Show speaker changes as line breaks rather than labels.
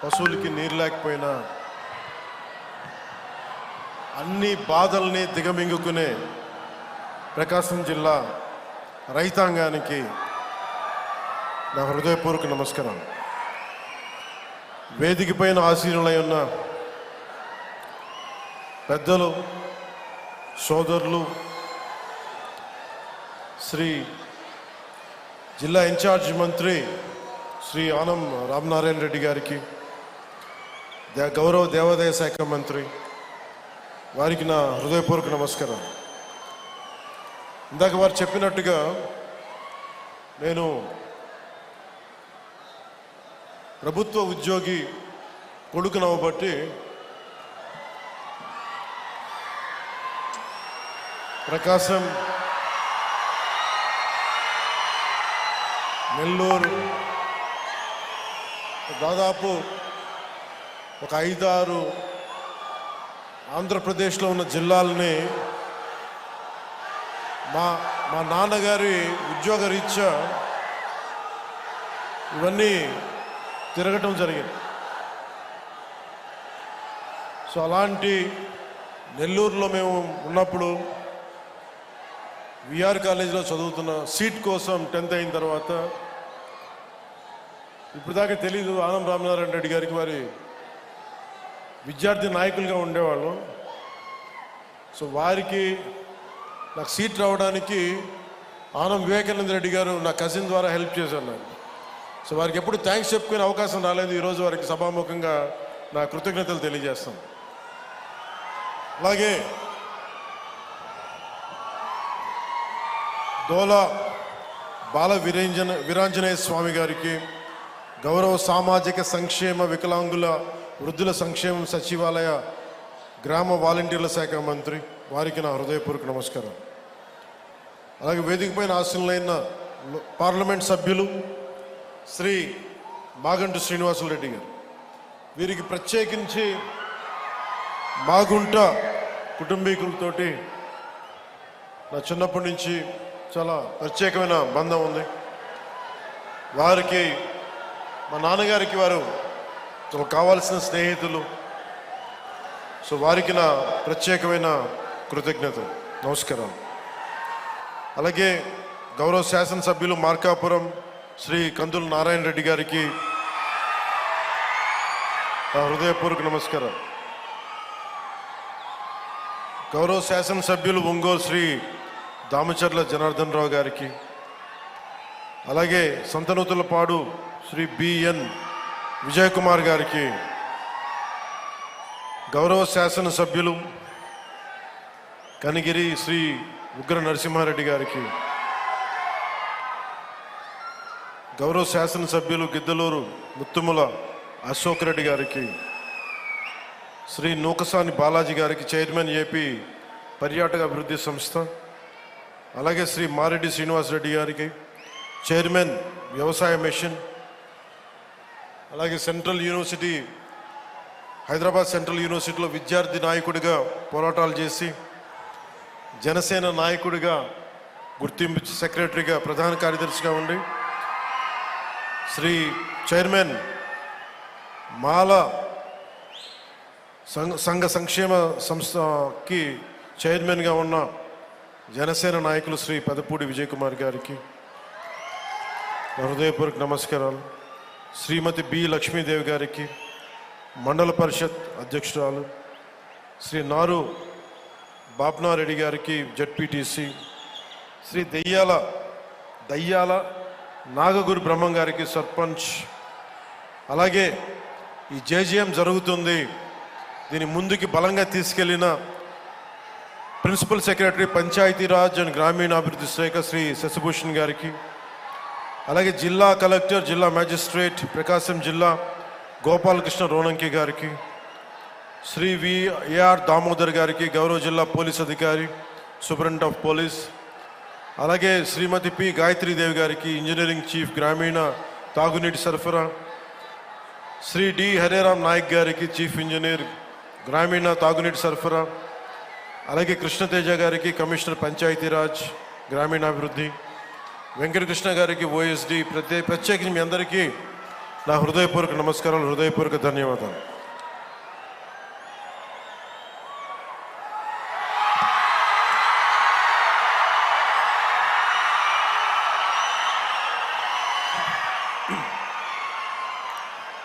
పశువులకి నీరు లేకపోయినా అన్ని బాధల్ని దిగమింగుకునే ప్రకాశం జిల్లా రైతాంగానికి నా హృదయపూర్వక నమస్కారం. వేదిక పైన ఆసీనులై ఉన్న పెద్దలు, సోదరులు, శ్రీ జిల్లా ఇన్ఛార్జ్ మంత్రి శ్రీ ఆనం రామనారాయణ రెడ్డి గారికి, గౌరవ దేవాదాయ శాఖ మంత్రి వారికి నా హృదయపూర్వక నమస్కారం. ఇందాక వారు చెప్పినట్టుగా నేను ప్రభుత్వ ఉద్యోగి కొడుకునవ్వబట్టి ప్రకాశం, నెల్లూరు దాదాపు ఒక 5-6 ఆంధ్రప్రదేశ్లో ఉన్న జిల్లాలని మా నాన్నగారి ఉద్యోగ రీత్యా ఇవన్నీ తిరగటం జరిగింది. సో అలాంటి నెల్లూరులో మేము ఉన్నప్పుడు విఆర్ కాలేజీలో చదువుతున్న సీట్ కోసం 10th అయిన తర్వాత ఇప్పుడు దాకా తెలీదు, ఆనం రామనారాయణ రెడ్డి గారికి వారి విద్యార్థి నాయకులుగా ఉండేవాళ్ళు. సో వారికి నాకు సీట్ రావడానికి ఆనం వివేకానంద రెడ్డి గారు నా కజిన్ ద్వారా హెల్ప్ చేశారు నాకు. సో వారికి ఎప్పుడు థ్యాంక్స్ చెప్పుకునే అవకాశం రాలేదు. ఈరోజు వారికి సభాముఖంగా నా కృతజ్ఞతలు తెలియజేస్తాను. అలాగే దోలా బాల వీరాంజనేయ స్వామి గారికి, గౌరవ సామాజిక సంక్షేమ వికలాంగుల వృద్ధుల సంక్షేమ సచివాలయ గ్రామ వాలంటీర్ల శాఖ మంత్రి వారికి నా హృదయపూర్వక నమస్కారం. అలాగే వేదిక పైన ఆశీనులైన పార్లమెంట్ సభ్యులు శ్రీ మాగంటి శ్రీనివాసులరెడ్డి గారు, వీరికి ప్రత్యేకించి మాగుంట కుటుంబీకులతోటి నా చిన్నప్పటి నుంచి చాలా ప్రత్యేకమైన బంధం ఉంది. వారికి, మా నాన్నగారికి వారు కావాల్సిన స్నేహితులు. సో వారికి నా ప్రత్యేకమైన కృతజ్ఞతలు, నమస్కారం. అలాగే గౌరవ శాసనసభ్యులు మార్కాపురం శ్రీ కందుల నారాయణ రెడ్డి గారికి నా హృదయపూర్వక నమస్కారం. గౌరవ శాసనసభ్యులు ఒంగోలు శ్రీ దామచర్ల జనార్దన్ రావు గారికి, అలాగే సంతనూతులపాడు శ్రీ బిఎన్ విజయ్ కుమార్ గారికి, గౌరవ శాసనసభ్యులు కనిగిరి శ్రీ ఉగ్ర నరసింహారెడ్డి గారికి, గౌరవ శాసనసభ్యులు గిద్దలూరు ముత్తుముల అశోక్ రెడ్డి గారికి, శ్రీ నూకసాని బాలాజీ గారికి, చైర్మన్ ఏపీ పర్యాటక అభివృద్ధి సంస్థ, అలాగే శ్రీ మారెడ్డి శ్రీనివాసరెడ్డి గారికి, చైర్మన్ వ్యవసాయ మిషన్, అలాగే సెంట్రల్ యూనివర్సిటీ, హైదరాబాద్ సెంట్రల్ యూనివర్సిటీలో విద్యార్థి నాయకుడిగా పోరాటాలు చేసి జనసేన నాయకుడిగా గుర్తింపు సెక్రటరీగా ప్రధాన కార్యదర్శిగా ఉండి శ్రీ చైర్మన్ మాల సంఘ సంక్షేమ సంస్థకి చైర్మన్గా ఉన్న జనసేన నాయకులు శ్రీ పెదపూడి విజయ్ కుమార్ గారికి హృదయపూర్వక నమస్కారాలు. శ్రీమతి బి లక్ష్మీదేవి గారికి, మండల పరిషత్ అధ్యక్షురాలు శ్రీ నారు బాప్నారెడ్డి గారికి, జడ్పీటీసీ, శ్రీ దయ్యాల నాగగురు బ్రహ్మం గారికి, సర్పంచ్. అలాగే ఈ జేజీఎం జరుగుతుంది, దీన్ని ముందుకి బలంగా తీసుకెళ్లిన ప్రిన్సిపల్ సెక్రటరీ పంచాయతీరాజ్ అండ్ గ్రామీణాభివృద్ధి శాఖ శ్రీ శశిభూషణ్ గారికి, అలాగే జిల్లా కలెక్టర్, జిల్లా మ్యాజిస్ట్రేట్ ప్రకాశం జిల్లా గోపాలకృష్ణ రోనంకి గారికి, శ్రీ విఆర్ దామోదర్ గారికి, గౌరవ జిల్లా పోలీస్ అధికారి సూపరింటెండెంట్ ఆఫ్ పోలీస్, అలాగే శ్రీమతి పి గాయత్రీదేవి గారికి, ఇంజనీరింగ్ చీఫ్ గ్రామీణ తాగునీటి సరఫరా, శ్రీ డి హరేరామ్ నాయక్ గారికి, చీఫ్ ఇంజనీర్ గ్రామీణ తాగునీటి సరఫరా, అలాగే కృష్ణతేజ గారికి, కమిషనర్ పంచాయతీరాజ్ గ్రామీణాభివృద్ధి, వెంకటకృష్ణ గారికి, ఓఎస్డి. ప్రత్యేకించి మీ అందరికీ నా హృదయపూర్వక నమస్కారాలు, హృదయపూర్వక ధన్యవాదాలు.